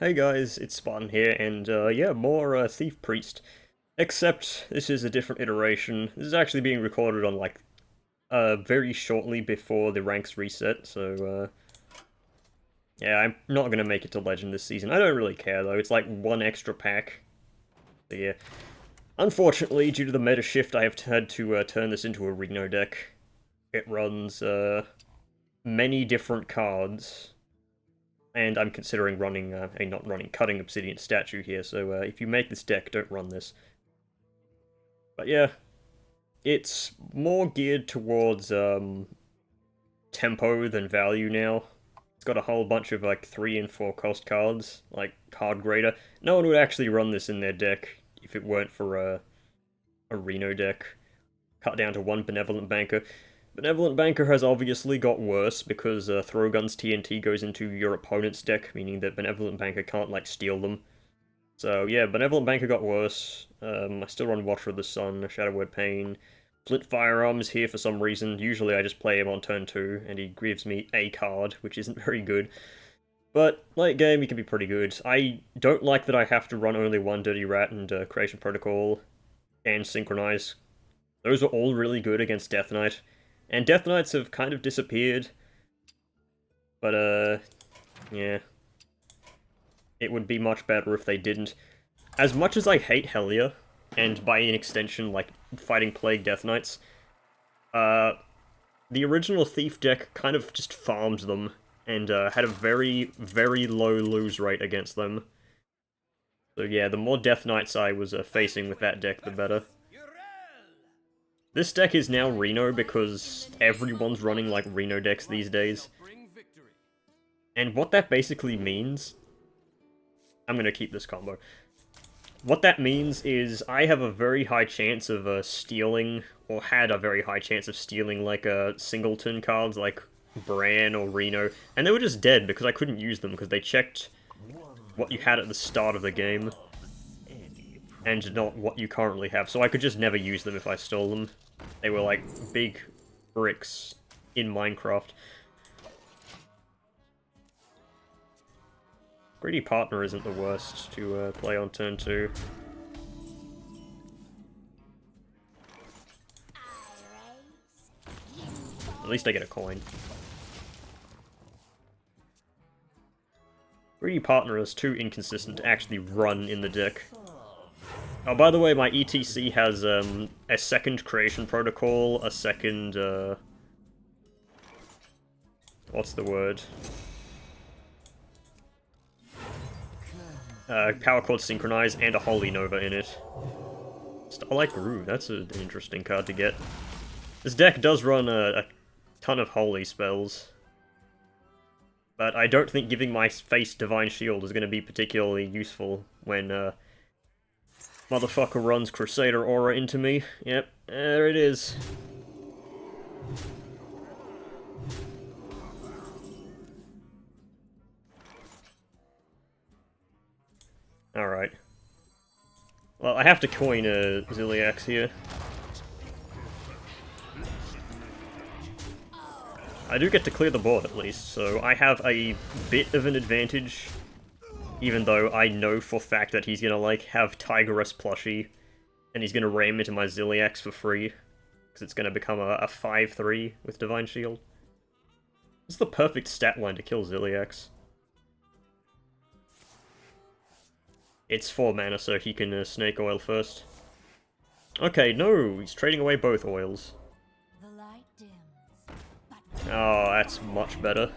Hey guys, it's Spartan here, and yeah, more Thief Priest. Except this is a different iteration. This is actually being recorded on like very shortly before the ranks reset, so yeah, I'm not gonna make it to Legend this season. I don't really care though. It's like one extra pack. So yeah, unfortunately, due to the meta shift, I have had to turn this into a Reno deck. It runs many different cards. And I'm considering running, not running, cutting Obsidian Statue here, so if you make this deck, don't run this. But yeah, it's more geared towards tempo than value now. It's got a whole bunch of like 3 and 4 cost cards, like Card Grader. No one would actually run this in their deck if it weren't for a Reno deck. Cut down to 1 Benevolent Banker. Benevolent Banker has obviously got worse because Throwgun's TNT goes into your opponent's deck, meaning that Benevolent Banker can't, like, steal them. So, yeah, Benevolent Banker got worse. I still run Watcher of the Sun, Shadow Word Pain. Flint Firearm is here for some reason. Usually I just play him on turn 2, and he gives me a card, which isn't very good. But, late game, he can be pretty good. I don't like that I have to run only one Dirty Rat and Creation Protocol and Synchronize. Those are all really good against Death Knight. And Death Knights have kind of disappeared. But, yeah. It would be much better if they didn't. As much as I hate Hellier, and by an extension, like, fighting Plague Death Knights, the original Thief deck kind of just farmed them, and had a very, very low lose rate against them. So yeah, the more Death Knights I was facing with that deck, the better. This deck is now Reno because everyone's running like Reno decks these days. And what that basically means... I'm gonna keep this combo. What that means is I have a very high chance of stealing, or had a very high chance of stealing like singleton cards like Bran or Reno, and they were just dead because I couldn't use them because they checked what you had at the start of the game and not what you currently have, so I could just never use them if I stole them. They were like big bricks in Minecraft. Greedy Partner isn't the worst to play on turn 2. At least I get a coin. Greedy Partner is too inconsistent to actually run in the deck. Oh, by the way, my ETC has a second Creation Protocol, a second, what's the word? Power Chord Synchronize, and a Holy Nova in it. Starlight Groove, that's an interesting card to get. This deck does run a ton of Holy spells. But I don't think giving my face Divine Shield is going to be particularly useful when, motherfucker runs Crusader Aura into me. Yep, there it is. Alright. Well, I have to coin a Ziliax here. I do get to clear the board at least, so I have a bit of an advantage. Even though I know for fact that he's gonna, like, have Tigress plushie, and he's gonna ram into my Ziliax for free, because it's gonna become a 5-3 with Divine Shield. It's the perfect stat line to kill Ziliax. It's 4 mana, so he can Snake Oil first. Okay, no, he's trading away both oils. Oh, that's much better.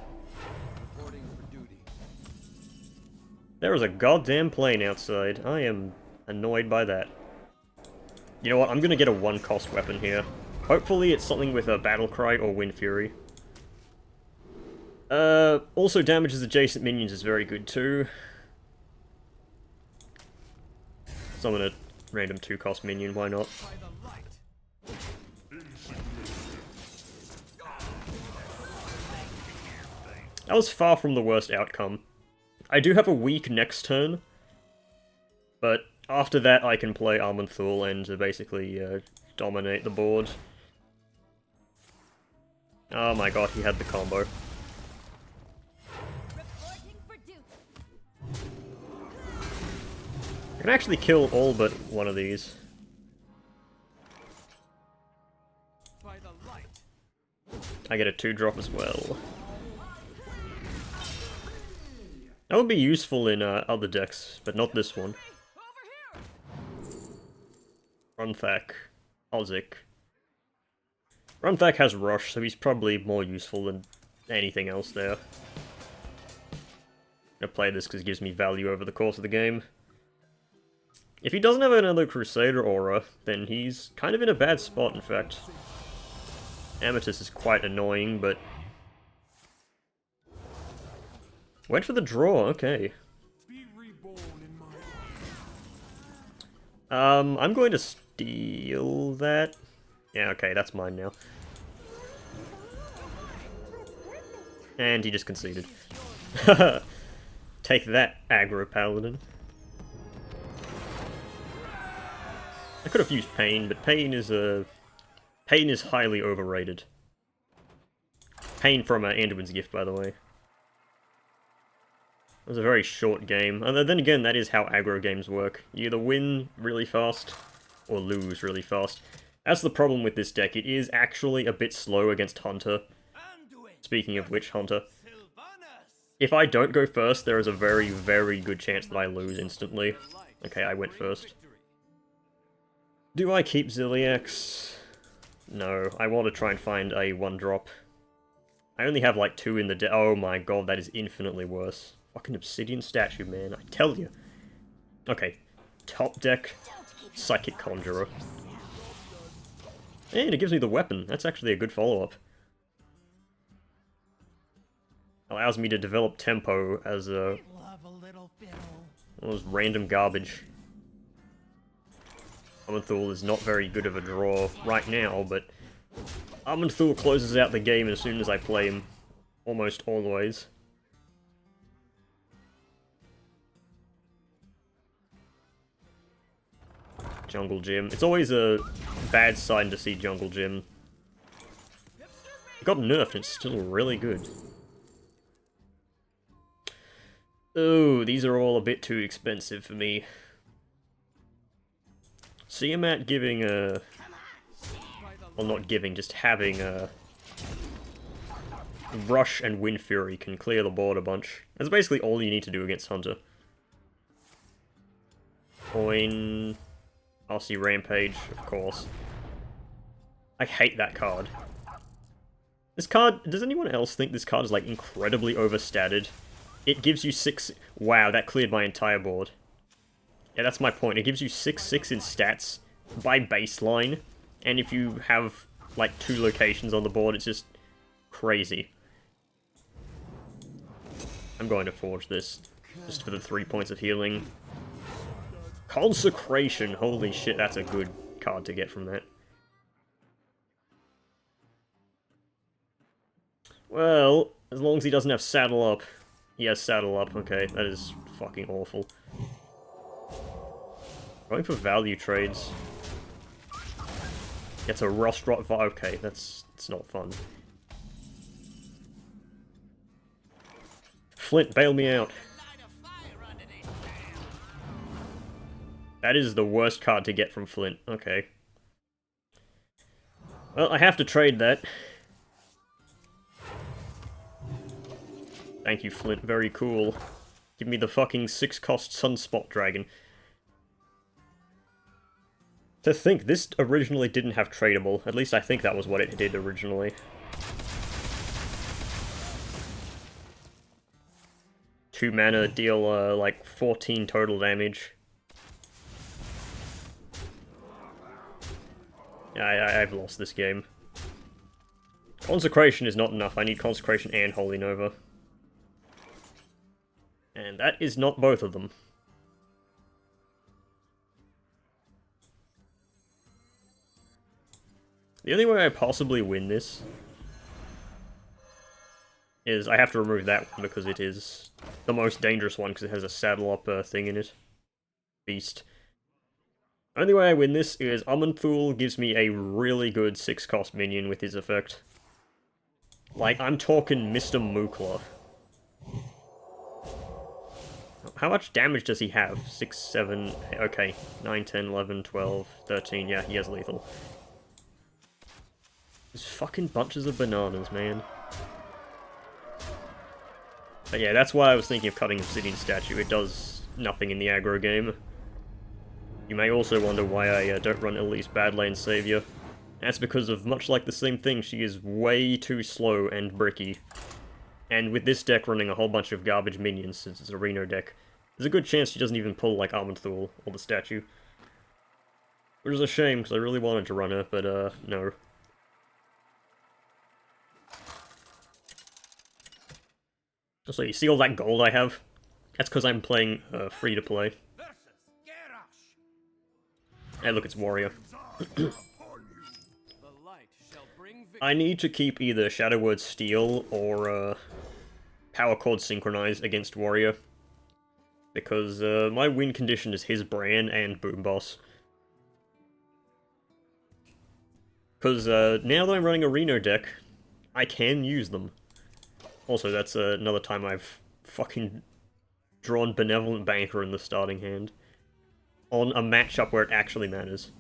There is a goddamn plane outside. I am annoyed by that. You know what, I'm gonna get a 1-cost weapon here. Hopefully it's something with a Battle Cry or Wind Fury. Also damages adjacent minions is very good too. So I'm gonna random 2-cost minion, why not? That was far from the worst outcome. I do have a weak next turn, but after that I can play Armenthul and basically dominate the board. Oh my god, he had the combo. can actually kill all but one of these. I get a 2-drop as well. That would be useful in other decks, but not this one. Runthak. Ozic. Runthak has Rush, so he's probably more useful than anything else there. I'm gonna play this because it gives me value over the course of the game. If he doesn't have another Crusader aura, then he's kind of in a bad spot, in fact. Amethyst is quite annoying, but... Went for the draw, okay. I'm going to steal that. Yeah, okay, that's mine now. And he just conceded. Take that, aggro paladin. I could have used Pain, but Pain is highly overrated. Pain from Anduin's Gift, by the way. It was a very short game. And then again, that is how aggro games work. You either win really fast, or lose really fast. That's the problem with this deck. It is actually a bit slow against Hunter. Speaking of which, Hunter. If I don't go first, there is a very, very good chance that I lose instantly. Okay, I went first. Do I keep Ziliax? No, I want to try and find a 1-drop. I only have like 2 in the deck. Oh my god, that is infinitely worse. Fucking Obsidian Statue, man, I tell you. Okay, top deck, Psychic Conjurer. And it gives me the weapon. That's actually a good follow-up. Allows me to develop tempo as a... Well, as random garbage. Aman'Thul is not very good of a draw right now, but... Aman'Thul closes out the game as soon as I play him. Almost always. Jungle Gym. It's always a bad sign to see Jungle Gym. It got nerfed and it's still really good. Oh, these are all a bit too expensive for me. See him at giving a... Well, not giving, just having a... Rush and Wind Fury can clear the board a bunch. That's basically all you need to do against Hunter. Coin... I'll see Rampage, of course. I hate that card. This card, does anyone else think this card is, like, incredibly overstated? It gives you 6... Wow, that cleared my entire board. Yeah, that's my point. It gives you 6/6 in stats by baseline. And if you have, like, 2 locations on the board, it's just crazy. I'm going to forge this, just for the 3 points of healing. Consecration! Holy shit, that's a good card to get from that. Well, as long as he doesn't have Saddle Up. He has Saddle Up, okay, that is fucking awful. Going for value trades. Gets a Rostrot, okay, it's not fun. Flint, bail me out. That is the worst card to get from Flint. Okay. Well, I have to trade that. Thank you, Flint. Very cool. Give me the fucking 6-cost Sunspot Dragon. To think, this originally didn't have tradable. At least I think that was what it did originally. Two mana, deal, like, 14 total damage. Yeah, I've lost this game. Consecration is not enough. I need Consecration and Holy Nova. And that is not both of them. The only way I possibly win this is I have to remove that one because it is the most dangerous one because it has a saddle up thing in it. Beast. Only way I win this is Aman'Thul gives me a really good 6-cost minion with his effect. Like, I'm talking Mr. Mukla. How much damage does he have? 6, 7, okay. 9, 10, 11, 12, 13, yeah, he has lethal. These fucking bunches of bananas, man. But yeah, that's why I was thinking of cutting Obsidian Statue. It does nothing in the aggro game. You may also wonder why I don't run Elise Badlane Savior. That's because of, much like the same thing, she is way too slow and bricky. And with this deck running a whole bunch of garbage minions, since it's a Reno deck, there's a good chance she doesn't even pull, like, Armored Thule or the statue. Which is a shame, because I really wanted to run her, but, no. So you see all that gold I have? That's because I'm playing, free-to-play. Hey, look, it's Warrior. I need to keep either Shadow Word Steel or, Power Chord Synchronize against Warrior. Because, my win condition is his Bran and Boom Boss. Because, now that I'm running a Reno deck, I can use them. Also, that's another time I've fucking drawn Benevolent Banker in the starting hand. On a matchup where it actually matters.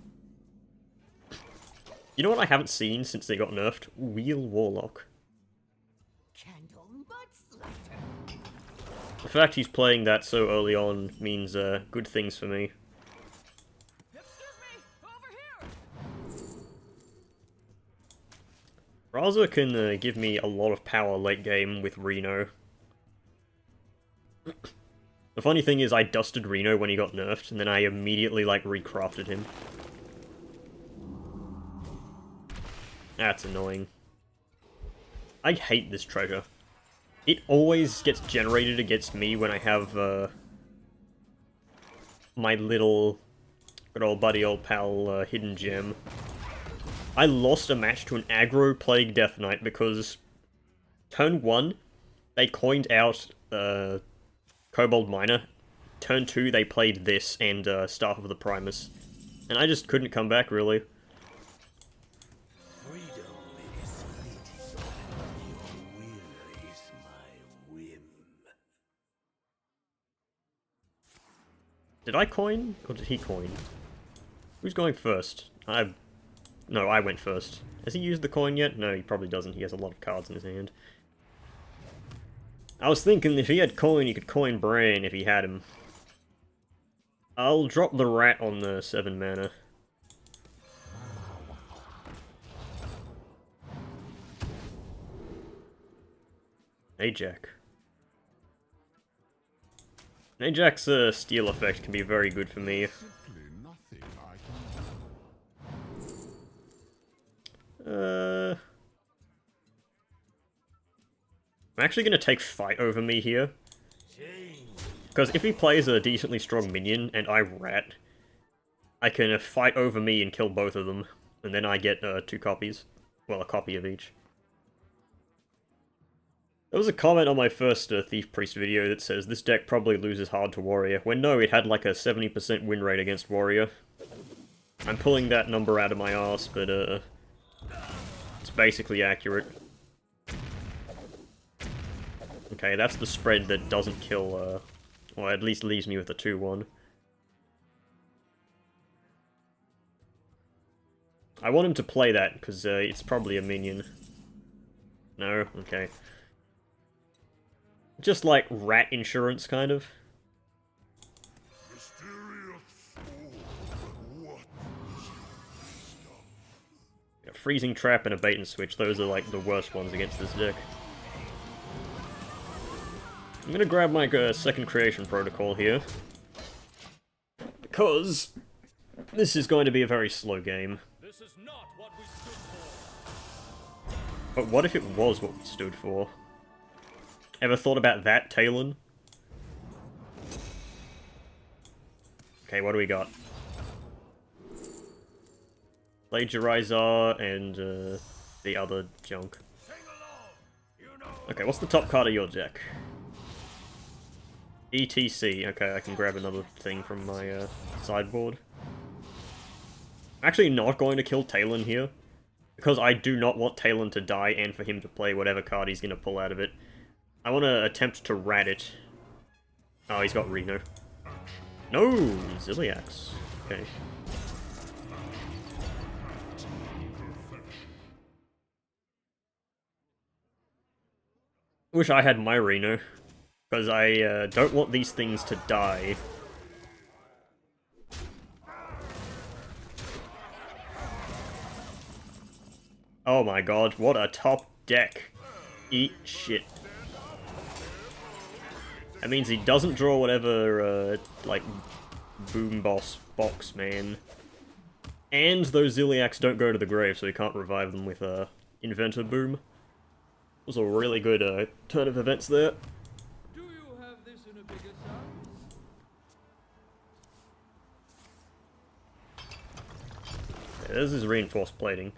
You know what I haven't seen since they got nerfed? Wheel Warlock. The fact he's playing that so early on means good things for me. Raza can give me a lot of power late game with Reno. The funny thing is I dusted Reno when he got nerfed, and then I immediately, like, recrafted him. That's annoying. I hate this treasure. It always gets generated against me when I have, my little, good old buddy, old pal, hidden gem. I lost a match to an aggro Plague Death Knight because turn 1, they coined out, Kobold Miner. Turn 2, they played this and, Staff of the Primus. And I just couldn't come back, really. Did I coin? Or did he coin? Who's going first? No, I went first. Has he used the coin yet? No, he probably doesn't. He has a lot of cards in his hand. I was thinking if he had coin, he could coin Bran if he had him. I'll drop the rat on the 7 mana. Ajax. Ajax's steal effect can be very good for me. I'm actually going to take Fight over me here. Because if he plays a decently strong minion and I rat, I can Fight over me and kill both of them. And then I get 2 copies. Well, a copy of each. There was a comment on my first Thief Priest video that says this deck probably loses hard to Warrior, when no, it had like a 70% win rate against Warrior. I'm pulling that number out of my arse, but it's basically accurate. Okay, that's the spread that doesn't kill, or at least leaves me with a 2-1. I want him to play that, because it's probably a minion. No? Okay. Just like rat insurance, kind of. A freezing trap and a bait and switch, those are like the worst ones against this deck. I'm gonna grab my second creation protocol here. Because this is going to be a very slow game. This is not what we stood for. But what if it was what we stood for? Ever thought about that, Talon? Okay, what do we got? Plagiarizer and the other junk. Okay, what's the top card of your deck? ETC. Okay, I can grab another thing from my sideboard. I'm actually not going to kill Talon here, because I do not want Talon to die and for him to play whatever card he's going to pull out of it. I want to attempt to rat it. Oh, he's got Reno. No! Ziliax. Okay. Wish I had my Reno. Because I don't want these things to die. Oh my god, what a top deck. Eat shit. That means he doesn't draw whatever, like, boom box, man. And those Ziliacs don't go to the grave, so he can't revive them with, Inventor Boom. It was a really good, turn of events there. Do you have this in a bigger size? Yeah, this is reinforced plating.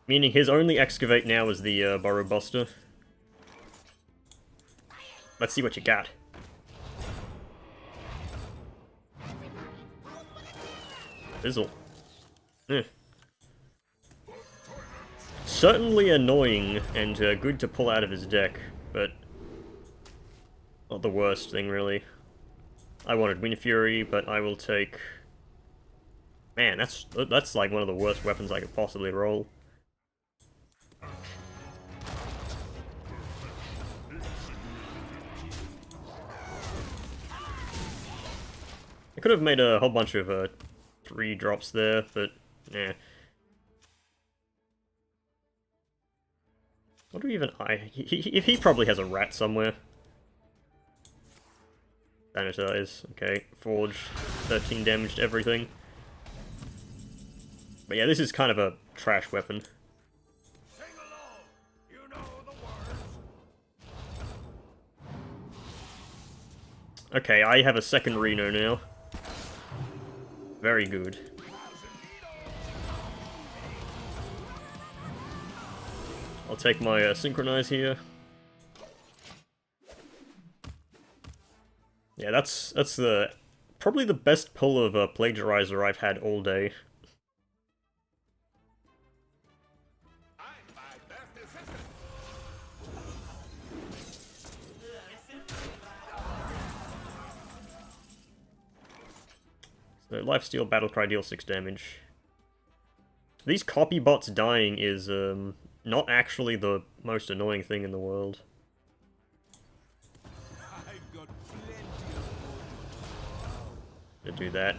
Meaning his only excavate now is the, Burrow Buster. Let's see what you got. Fizzle. Eh. Certainly annoying and good to pull out of his deck, but not the worst thing, really. I wanted Wind Fury, but I will take... Man, that's like one of the worst weapons I could possibly roll. I could have made a whole bunch of 3 drops there, but yeah. What do we even... He probably has a rat somewhere. Sanitize, okay. Forge, 13 damage to everything. But yeah, this is kind of a trash weapon. Sing along. You know the words. Okay, I have a second Reno now. Very good. I'll take my Synchronize here. Yeah, that's the probably the best pull of Plagiarizer I've had all day. So Lifesteal Battlecry deals 6 damage. These copy bots dying is not actually the most annoying thing in the world. I've got plenty of To do that.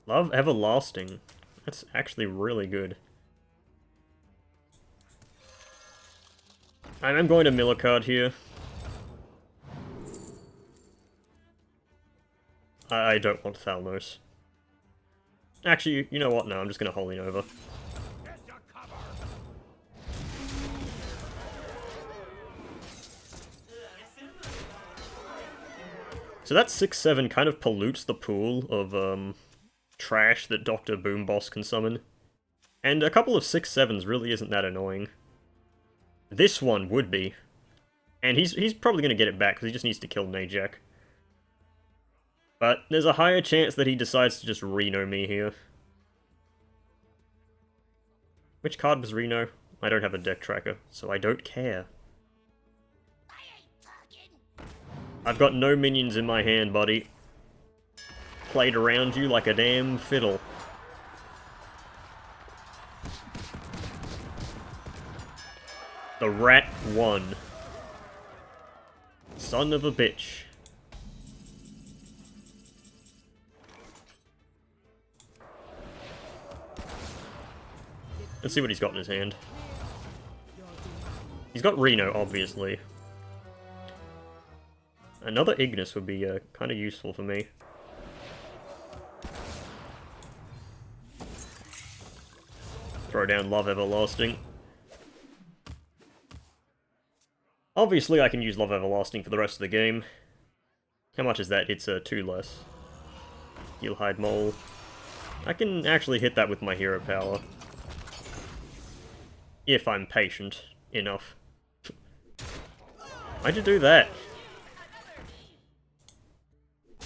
Love Everlasting. That's actually really good. I'm going to mill a card here. I don't want Thalmos. Actually, you know what? No, I'm just going to Holy Nova. Get your cover. So that 6/7 kind of pollutes the pool of trash that Dr. Boom Boss can summon. And a couple of 6/7s really isn't that annoying. This one would be. And he's probably going to get it back because he just needs to kill Najak. But there's a higher chance that he decides to just Reno me here. Which card was Reno? I don't have a deck tracker, so I don't care. I've got no minions in my hand, buddy. Played around you like a damn fiddle. The rat won. Son of a bitch. Let's see what he's got in his hand. He's got Reno, obviously. Another Ignis would be kind of useful for me. Throw down Love Everlasting. Obviously I can use Love Everlasting for the rest of the game. How much is that? It's 2 less. Heal Hide Mole. I can actually hit that with my hero power. If I'm patient enough. Why'd you do that?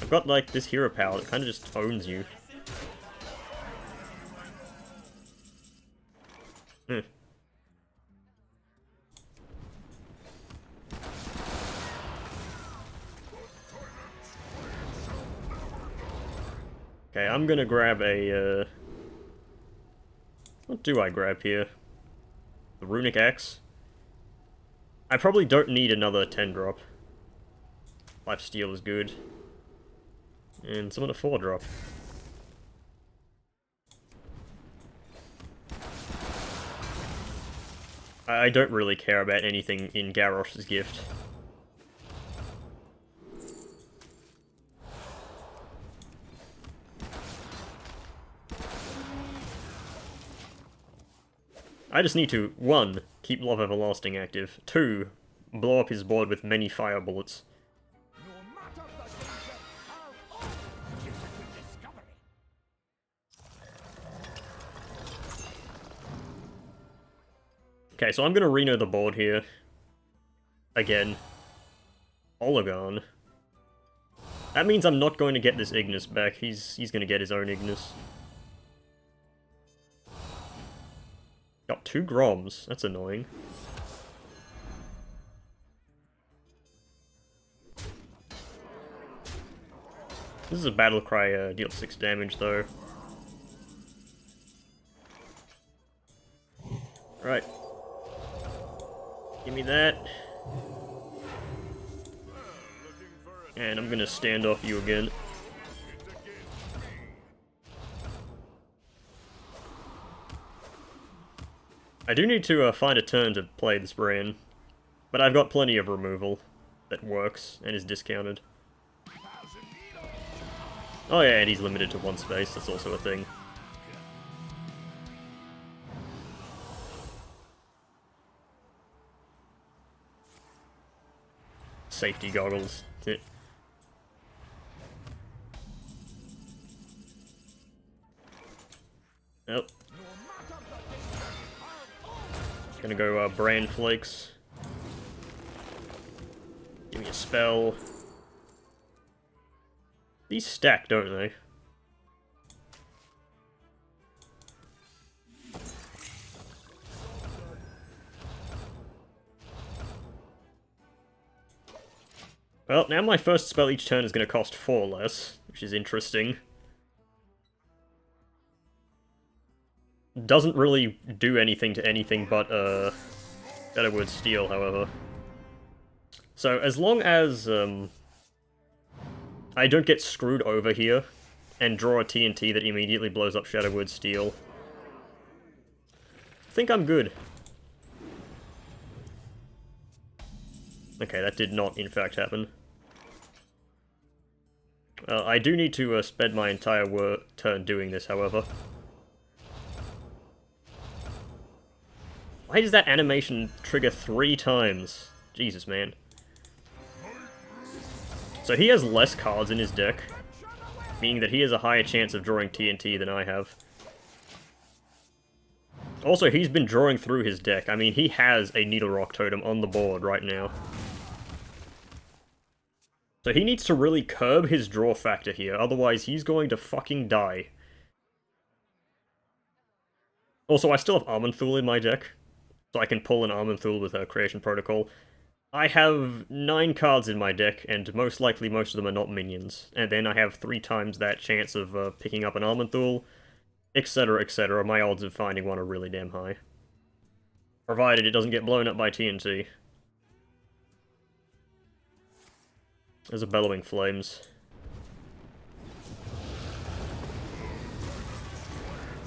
I've got, like, this hero power that kind of just owns you. Okay, I'm gonna grab a, what do I grab here? The Runic Axe? I probably don't need another 10-drop. Life Steal is good. And some of the 4-drop. I don't really care about anything in Garrosh's gift. I just need to, 1, keep Love Everlasting active, 2, blow up his board with many fire bullets. Okay, so I'm gonna Reno the board here. Again. Oligon. That means I'm not going to get this Ignis back. He's gonna get his own Ignis. Got 2 Groms. That's annoying. This is a battle cry, deals 6 damage though. Right. Give me that. And I'm gonna stand off you again. I do need to find a turn to play this Bran, but I've got plenty of removal that works and is discounted. Oh yeah, and he's limited to 1 space, that's also a thing. Safety goggles. Yep. Gonna go Bran Flakes. Give me a spell. These stack, don't they? Well, now my first spell each turn is going to cost 4 less, which is interesting. Doesn't really do anything to anything but, Shadowword Steel, however. So, as long as, I don't get screwed over here, and draw a TNT that immediately blows up Shadowword Steel, I think I'm good. Okay, that did not, in fact, happen. I do need to spend my entire turn doing this, however. Why does that animation trigger 3 times? Jesus, man. So he has less cards in his deck, meaning that he has a higher chance of drawing TNT than I have. Also, he's been drawing through his deck. I mean, he has a Needle Rock Totem on the board right now. So he needs to really curb his draw factor here, otherwise he's going to fucking die. Also, I still have Armenthul in my deck, so I can pull an Armenthul with a Creation Protocol. I have 9 cards in my deck, and most likely most of them are not minions. And then I have 3 times that chance of picking up an Armenthul, etc, etc. My odds of finding one are really damn high. Provided it doesn't get blown up by TNT. There's a Bellowing Flames.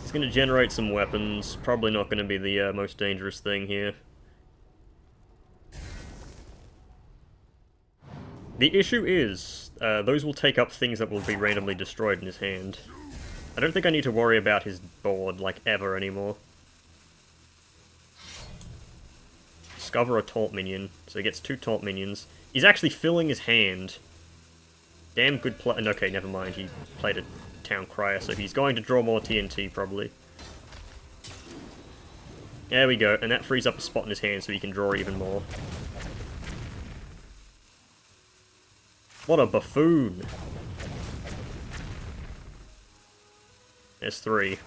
It's going to generate some weapons. Probably not going to be the most dangerous thing here. The issue is, those will take up things that will be randomly destroyed in his hand. I don't think I need to worry about his board, like, ever anymore. Discover a taunt minion, so he gets 2 taunt minions. He's actually filling his hand. Damn good play. Okay, never mind. He played a Town Crier, so he's going to draw more TNT, probably. There we go, and that frees up a spot in his hand so he can draw even more. What a buffoon! There's 3.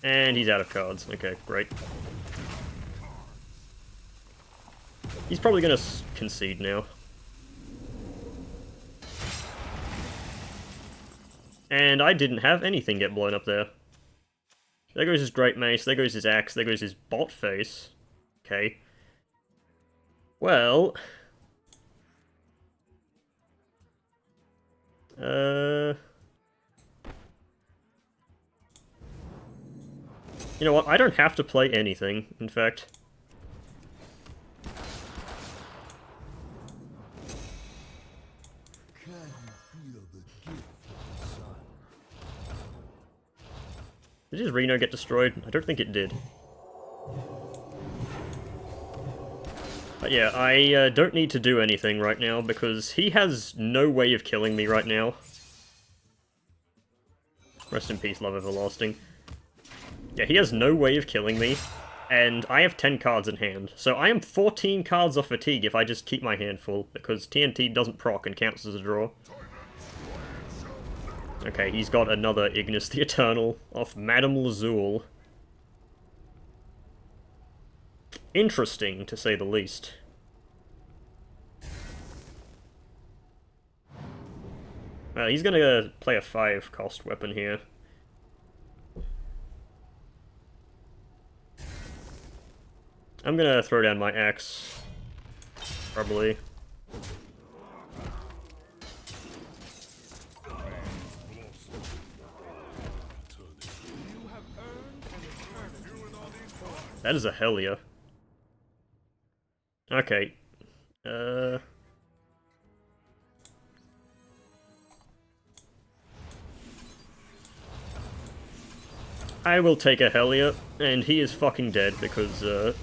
And he's out of cards. Okay, great. He's probably gonna concede now. And I didn't have anything get blown up there. There goes his Great Mace, there goes his axe, there goes his bot face. Okay. Well... You know what, I don't have to play anything, in fact. Did his Reno get destroyed? I don't think it did. But yeah, I don't need to do anything right now, because he has no way of killing me right now. Rest in peace, Love Everlasting. Yeah, he has no way of killing me, and I have 10 cards in hand. So I am 14 cards off fatigue if I just keep my hand full, because TNT doesn't proc and counts as a draw. Okay, he's got another Ignis the Eternal off Madame Lazul. Interesting, to say the least. He's gonna play a 5-cost weapon here. I'm gonna throw down my axe. Probably. That is a Hellia. Okay. I will take a Hellia, and he is fucking dead because,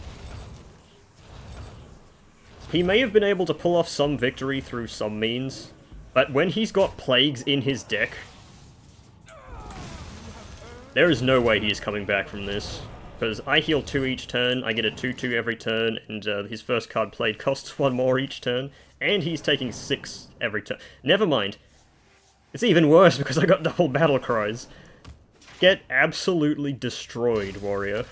he may have been able to pull off some victory through some means, but when he's got plagues in his deck, there is no way he is coming back from this. Because I heal 2 each turn, I get a 2/2 every turn, and his first card played costs 1 more each turn, and he's taking 6 every turn. Never mind. It's even worse because I got double battle cries. Get absolutely destroyed, warrior.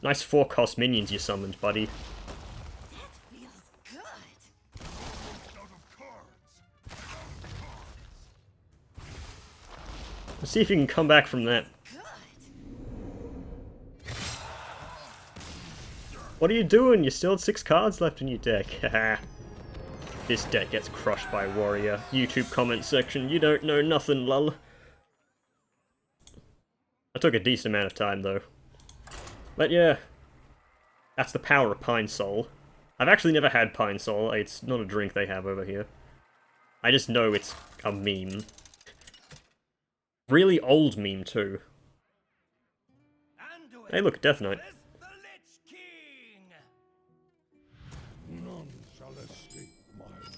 Nice 4-cost minions you summoned, buddy. That feels good. Let's see if you can come back from that. What are you doing? You still had 6 cards left in your deck. Haha. This deck gets crushed by warrior. YouTube comment section, you don't know nothing, lol. I took a decent amount of time, though. But yeah, that's the power of Pine Sol. I've actually never had Pine Sol. It's not a drink they have over here. I just know it's a meme. Really old meme, too. Hey look, Death Knight. None shall escape my wrath.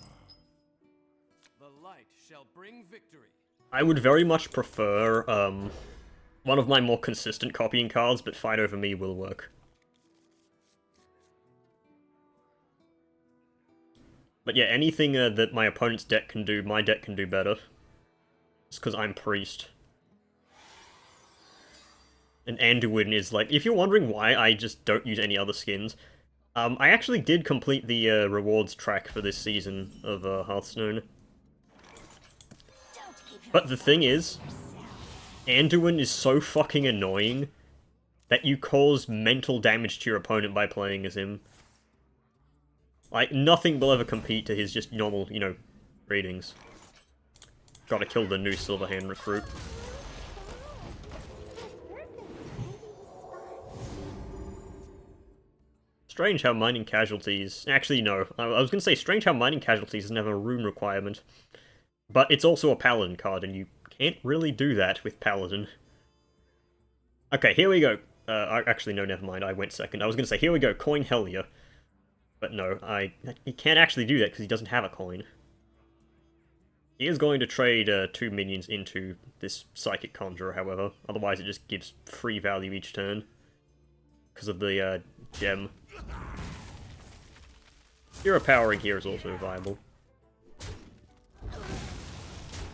The light shall bring victory. I would very much prefer, one of my more consistent copying cards, but Fight Over Me will work. But yeah, anything that my opponent's deck can do, my deck can do better. It's because I'm Priest. And Anduin is like, if you're wondering why I just don't use any other skins, I actually did complete the rewards track for this season of Hearthstone. But the thing is, Anduin is so fucking annoying that you cause mental damage to your opponent by playing as him. Like, nothing will ever compete to his just normal, you know, readings. Gotta kill the new Silverhand recruit. Strange how mining casualties... Actually, no. I was gonna say, strange how mining casualties doesn't have a rune requirement. But it's also a Paladin card, and you can't really do that with Paladin. Okay, here we go. Actually, no, never mind. I went second. I was gonna say, here we go, coin Hellia. But no, he can't actually do that because he doesn't have a coin. He is going to trade 2 minions into this Psychic Conjurer, however. Otherwise, it just gives free value each turn. Because of the gem. Hero powering here is also viable.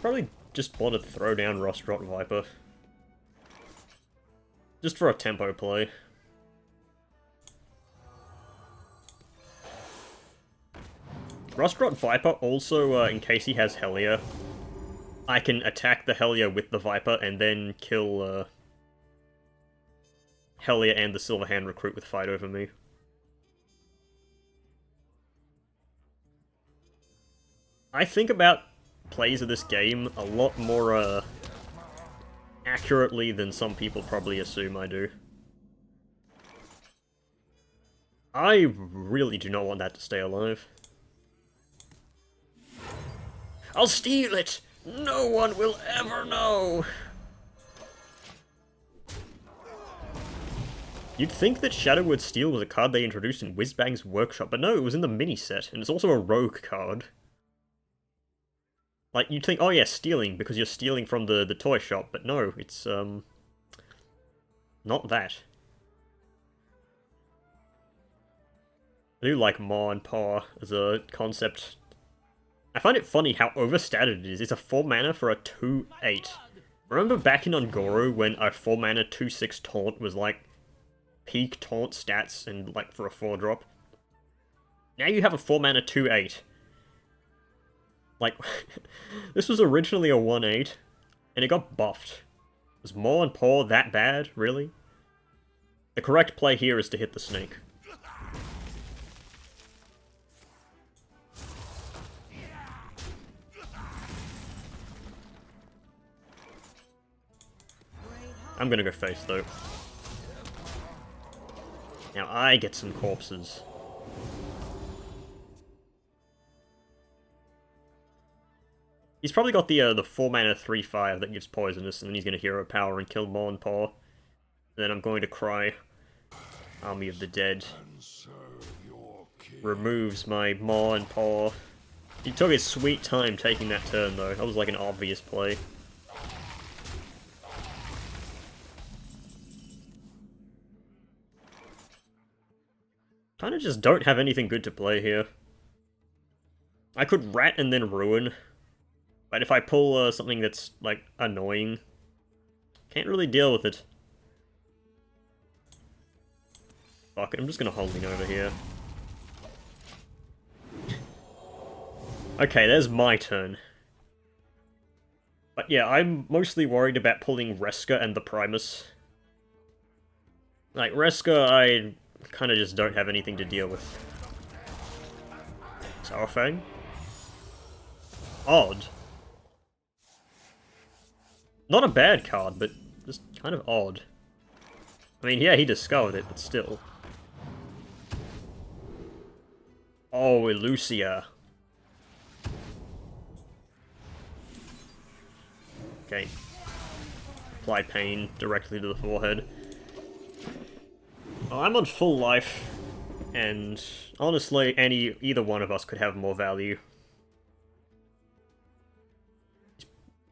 Probably just want to throw down Rostrot Viper. Just for a tempo play. Rustrot Viper also, in case he has Helia, I can attack the Helia with the Viper and then kill Helia and the Silverhand recruit with Fight Over Me. I think about plays of this game a lot more accurately than some people probably assume I do. I really do not want that to stay alive. I'll steal it! No one will ever know! You'd think that Shadowword Steel was a card they introduced in Whizbang's Workshop, but no, it was in the mini-set, and it's also a rogue card. Like, you'd think, oh yeah, stealing, because you're stealing from the toy shop, but no, it's, not that. I do like Ma and Pa as a concept. I find it funny how overstated it is. It's a 4 mana for a 2/8. Remember back in Un'Goro when a 4 mana 2/6 taunt was like peak taunt stats and like for a 4-drop? Now you have a 4 mana 2/8. Like, this was originally a 1/8, and it got buffed. Was Ma and Pa that bad, really? The correct play here is to hit the snake. I'm gonna go face, though. Now I get some corpses. He's probably got the 4 mana 3/5 that gives poisonous, and then he's gonna hero power and kill Ma and Pa. And then I'm going to cry. Army of the Dead. Removes my Ma and Pa. He took his sweet time taking that turn, though. That was like an obvious play. Kinda just don't have anything good to play here. I could Rat and then Ruin, but if I pull something that's, like, annoying, can't really deal with it. Fuck it, I'm just gonna hold him over here. Okay, there's my turn. But yeah, I'm mostly worried about pulling Reska and the Primus. Like, Reska, I kind of just don't have anything to deal with. Sourfang? Odd. Not a bad card, but just kind of odd. I mean, yeah, he discovered it, but still. Oh, Elucia. Okay. Apply pain directly to the forehead. Oh, I'm on full life, and honestly, either one of us could have more value.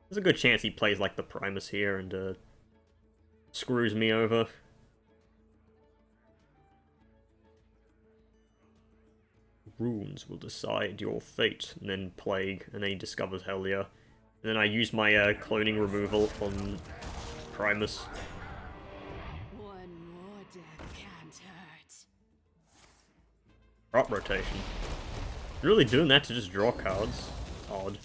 There's a good chance he plays like the Primus here and screws me over. Runes will decide your fate, and then Plague, and then he discovers Helia. And then I use my cloning removal on Primus. One more death can't hurt. Crop rotation. Really doing that to just draw cards? Odd.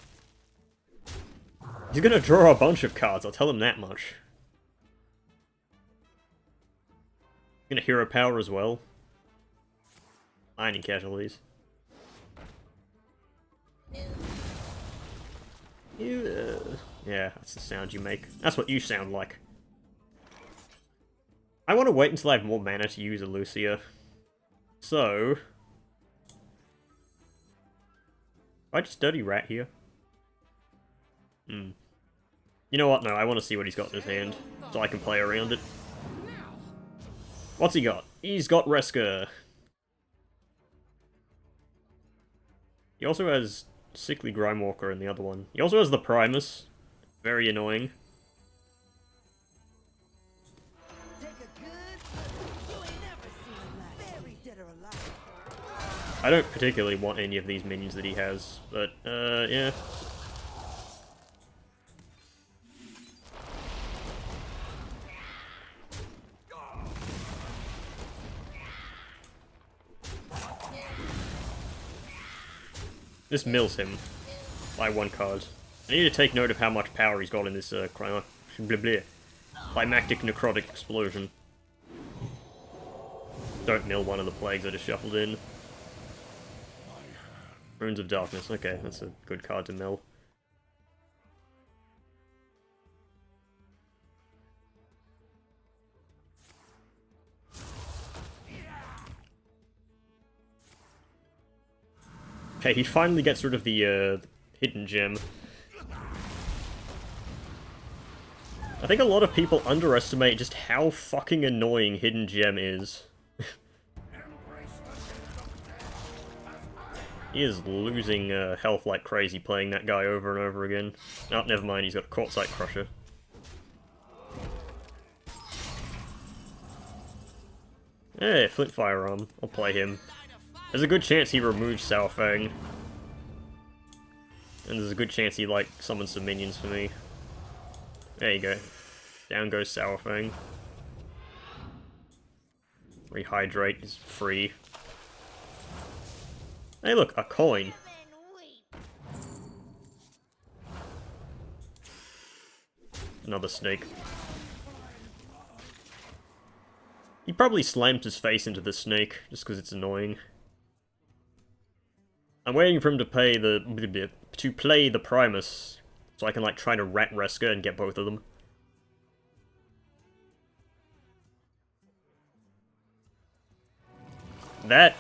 He's gonna draw a bunch of cards, I'll tell him that much. Gonna hero power as well. Mining casualties. Yeah, that's the sound you make. That's what you sound like. I want to wait until I have more mana to use Elucia. So... I just Dirty Rat here. You know what? No, I want to see what he's got in his hand, so I can play around it. What's he got? He's got Reska. He also has Sickly Grimewalker in the other one. He also has the Primus. Very annoying. I don't particularly want any of these minions that he has, but, yeah. This mills him by 1 card. I need to take note of how much power he's got in this climactic necrotic explosion. Don't mill one of the plagues I just shuffled in. Runes of Darkness, okay, that's a good card to mill. Okay, he finally gets rid of the hidden gem. I think a lot of people underestimate just how fucking annoying hidden gem is. He is losing health like crazy playing that guy over and over again. Oh, never mind, he's got a Quartzite Crusher. Hey, Flint Firearm. I'll play him. There's a good chance he removes Sao Fang. And there's a good chance he, like, summons some minions for me. There you go. Down goes Sao Fang. Rehydrate is free. Hey look, a coin. Another snake. He probably slammed his face into the snake, just because it's annoying. I'm waiting for him to play the Primus, so I can like try to rat Reska and get both of them. That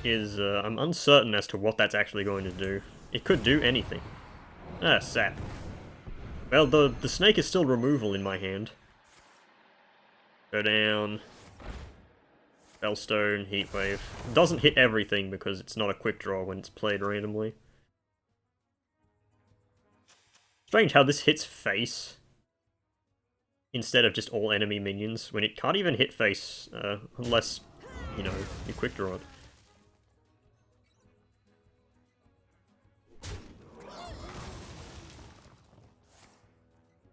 is, I'm uncertain as to what that's actually going to do. It could do anything. Ah, sap. Well, the snake is still removal in my hand. Go down. Spellstone, Heatwave. It doesn't hit everything because it's not a quick draw when it's played randomly. Strange how this hits face instead of just all enemy minions, when it can't even hit face unless, you know, you quick draw it.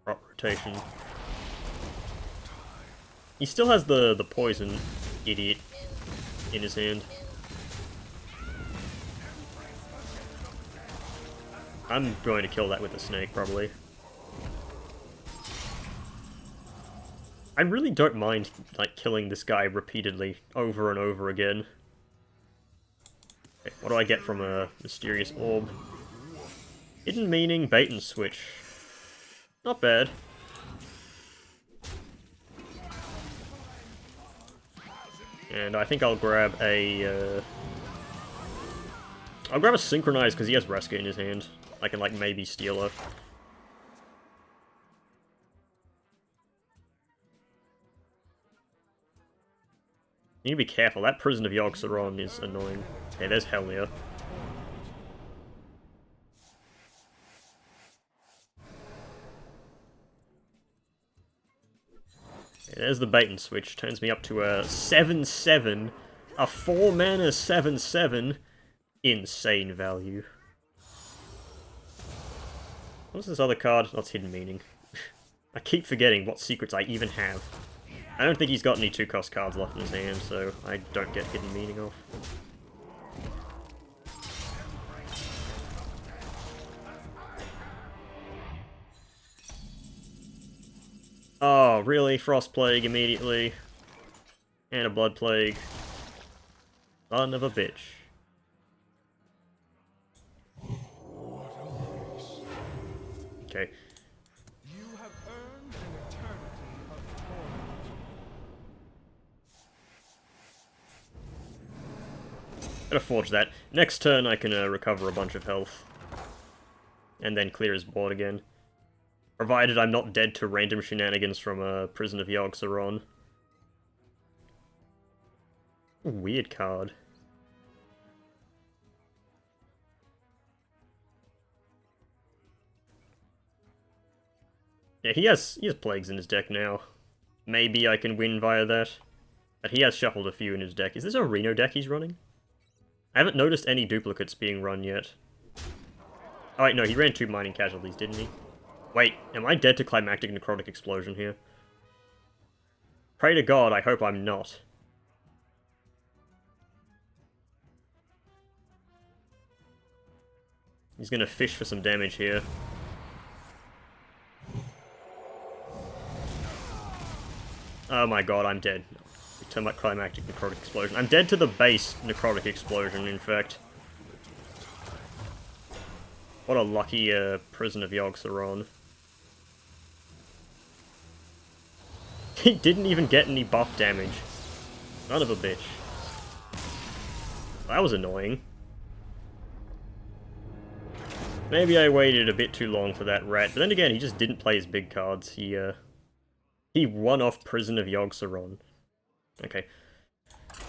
Crop rotation. He still has the poison idiot in his hand. I'm going to kill that with a snake, probably. I really don't mind, like, killing this guy repeatedly, over and over again. Okay, what do I get from a mysterious orb? Hidden meaning, bait and switch. Not bad. And I think I'll grab a, I'll grab a Synchronize because he has Reska in his hand. I can, like, maybe steal her. You need to be careful, that Prison of Yogg-Saron is annoying. Okay, there's Helnia. Okay, there's the bait and switch, turns me up to a 7/7. A 4-mana 7/7. Insane value. What's this other card? That's Hidden Meaning. I keep forgetting what secrets I even have. I don't think he's got any 2-cost cards left in his hand, so I don't get Hidden Meaning off. Oh, really? Frost Plague immediately. And a Blood Plague. Son of a bitch. Okay. You have earned an eternity of torment. Gotta forge that. Next turn I can recover a bunch of health. And then clear his board again. Provided I'm not dead to random shenanigans from Prison of Yogg-Saron. Weird card. Yeah, he has plagues in his deck now. Maybe I can win via that. But he has shuffled a few in his deck. Is this a Reno deck he's running? I haven't noticed any duplicates being run yet. Oh wait, no, he ran 2 Mining Casualties, didn't he? Wait, am I dead to Climactic Necrotic Explosion here? Pray to God, I hope I'm not. He's gonna fish for some damage here. Oh my god, I'm dead. Termite climactic necrotic explosion. I'm dead to the base necrotic explosion, in fact. What a lucky prison of Yogg-Saron. He didn't even get any buff damage. Son of a bitch. That was annoying. Maybe I waited a bit too long for that rat, but then again, he just didn't play his big cards. He won off Prison of Yogg-Saron. Okay.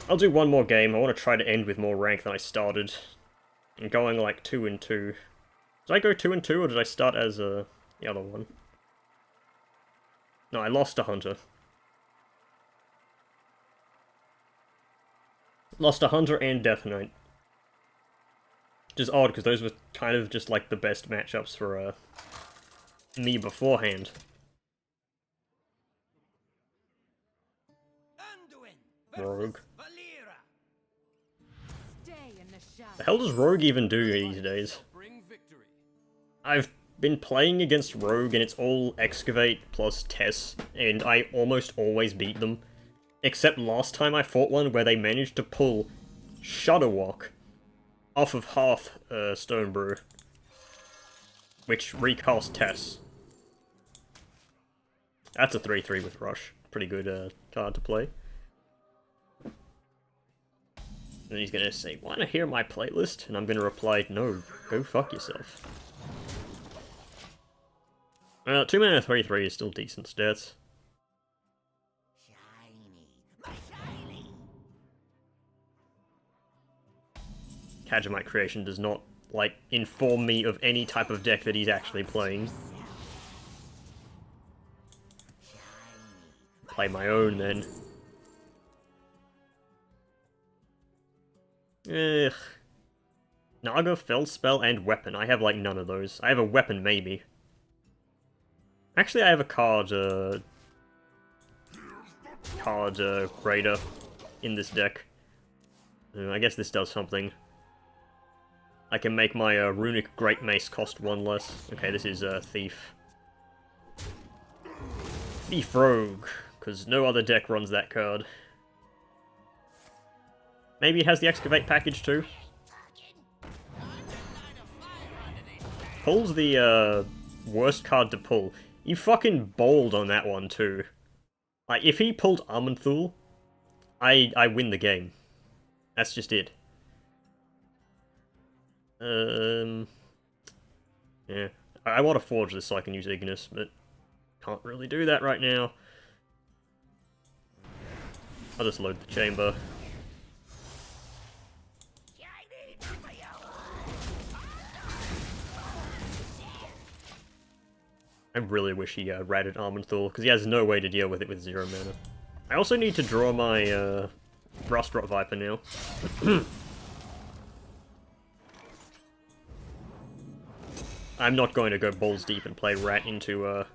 I'll do one more game. I want to try to end with more rank than I started. I'm going like 2-2. Did I go 2-2, or did I start as the other one? No, I lost a Hunter. Lost a Hunter and Death Knight. Which is odd, because those were kind of just like the best matchups for me beforehand. Rogue. The hell does Rogue even do these days? I've been playing against Rogue and it's all Excavate plus Tess, and I almost always beat them. Except last time I fought one where they managed to pull Shudderwalk off of half Stone Brew, which recast Tess. That's a 3-3 with Rush. Pretty good card to play. And he's gonna say, "Wanna hear my playlist?" And I'm gonna reply, "No, go fuck yourself." 2 mana 3-3 is still decent stats. Kajamite Creation does not, like, inform me of any type of deck that he's actually playing. Play my own, then. Ugh. Naga, Feldspell, and Weapon. I have, like, none of those. I have a Weapon, maybe. Actually, I have a card Raider in this deck. I guess this does something. I can make my Runic Great Mace cost 1 less. Okay, this is Thief. Thief Rogue, because no other deck runs that card. Maybe it has the Excavate package too? Pulls the worst card to pull. You fucking bowled on that one too. Like, if he pulled Aman'Thul, I win the game. That's just it. Yeah. I want to forge this so I can use Ignis, but can't really do that right now. I'll just load the chamber. I really wish he ratted Aman'Thul, because he has no way to deal with it with 0 mana. I also need to draw my Brustrot Viper now. I'm not going to go balls deep and play Rat into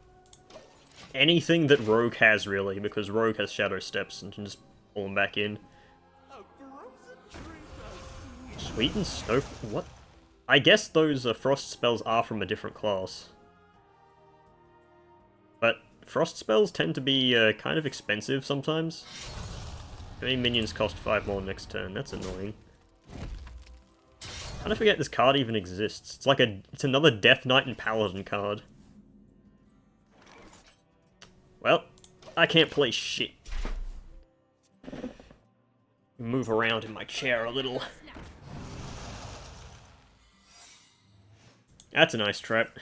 anything that Rogue has, really, because Rogue has Shadow Steps and can just pull them back in. Sweet and Snow... What? I guess those Frost spells are from a different class. But Frost spells tend to be kind of expensive sometimes. Many minions cost 5 more next turn, that's annoying. I forget this card even exists. It's like it's another Death Knight and Paladin card. Well, I can't play shit. Move around in my chair a little. That's a nice trap.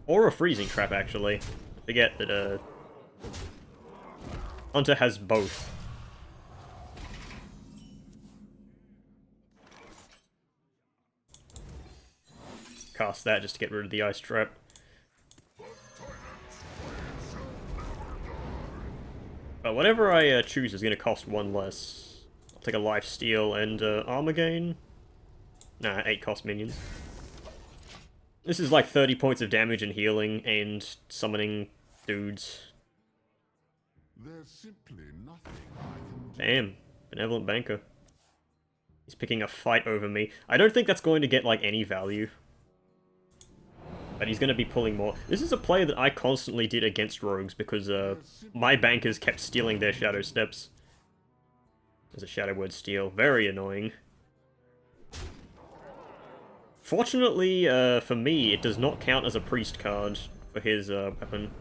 Or a freezing trap, actually. Forget that, Hunter has both. Cast that just to get rid of the ice trap. But whatever I choose is going to cost 1 less. I'll take a life steal and armor gain. Nah, 8 cost minions. This is like 30 points of damage and healing and summoning dudes. There's simply nothing I can do. Damn, Benevolent Banker. He's picking a fight over me. I don't think that's going to get, like, any value. But he's going to be pulling more. This is a play that I constantly did against rogues because my bankers kept stealing their shadow steps. There's a shadow word steal. Very annoying. Fortunately, for me, it does not count as a priest card for his weapon.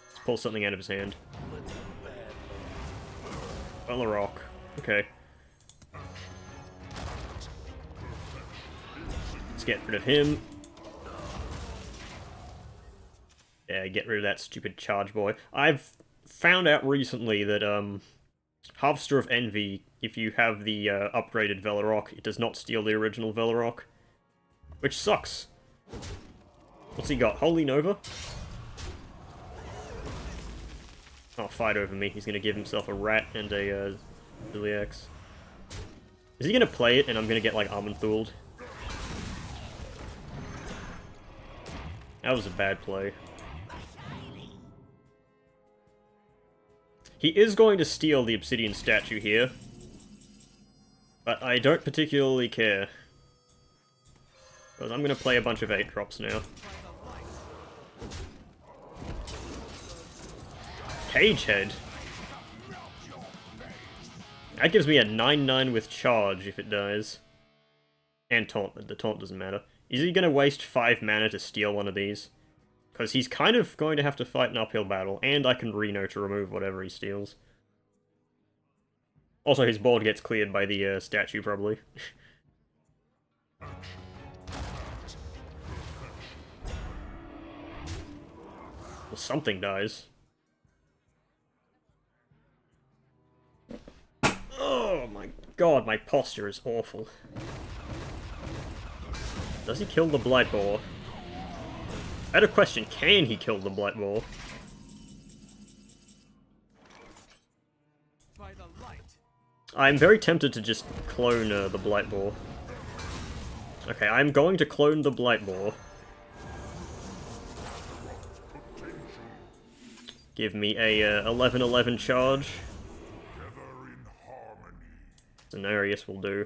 Let's pull something out of his hand. On the rock. Okay. Let's get rid of him. Yeah, get rid of that stupid charge boy. I've found out recently that, Harvester of Envy, if you have the upgraded Velarok, it does not steal the original Velarok. Which sucks. What's he got? Holy Nova? Oh, fight over me. He's gonna give himself a rat and a Ziliax. Is he gonna play it and I'm gonna get, like, Armenthuled? That was a bad play. He is going to steal the obsidian statue here. But I don't particularly care. Because I'm going to play a bunch of 8-drops now. Cagehead. That gives me a 9/9 with charge if it dies. And taunt, but the taunt doesn't matter. Is he going to waste 5 mana to steal one of these? Because he's kind of going to have to fight an uphill battle, and I can Reno to remove whatever he steals. Also, his board gets cleared by the statue, probably. Well, something dies. Oh my god, my posture is awful. Does he kill the Blightboar? I had a question, can he kill the Blightboar? I'm very tempted to just clone the Blightboar. Okay, I'm going to clone the Blightboar. Give me a 11/11 charge. Cenarius will do.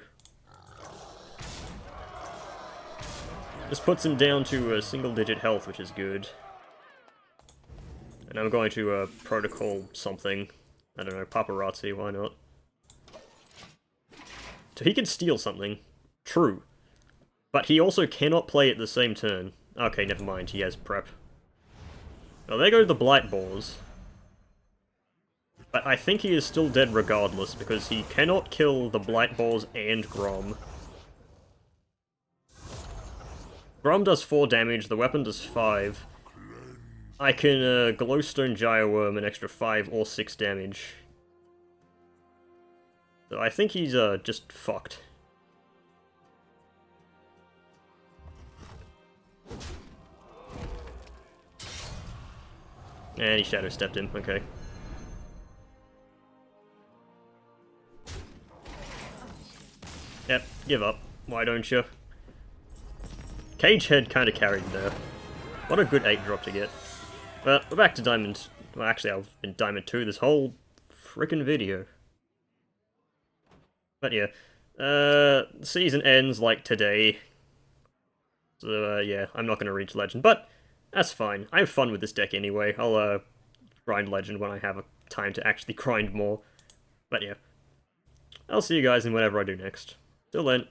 This puts him down to a single-digit health, which is good. And I'm going to protocol something. I don't know, paparazzi, why not? So he can steal something. True. But he also cannot play it the same turn. Okay, never mind, he has prep. Well, there go the Blightboars. But I think he is still dead regardless, because he cannot kill the Blightboars and Grom. Grom does 4 damage, the weapon does 5. I can Glowstone Gyreworm an extra 5 or 6 damage. So I think he's just fucked. And he Shadow Stepped him, okay. Yep, give up. Why don't you? Cagehead kinda carried there. What a good 8-drop to get. Well, we're back to Diamond. Well, actually, I've been Diamond 2 this whole frickin' video. But yeah, season ends, like, today. So, yeah, I'm not gonna reach Legend, but that's fine. I have fun with this deck anyway. I'll, grind Legend when I have a time to actually grind more. But yeah, I'll see you guys in whatever I do next. Till then,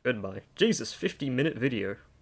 goodbye. Jesus, 50-minute video.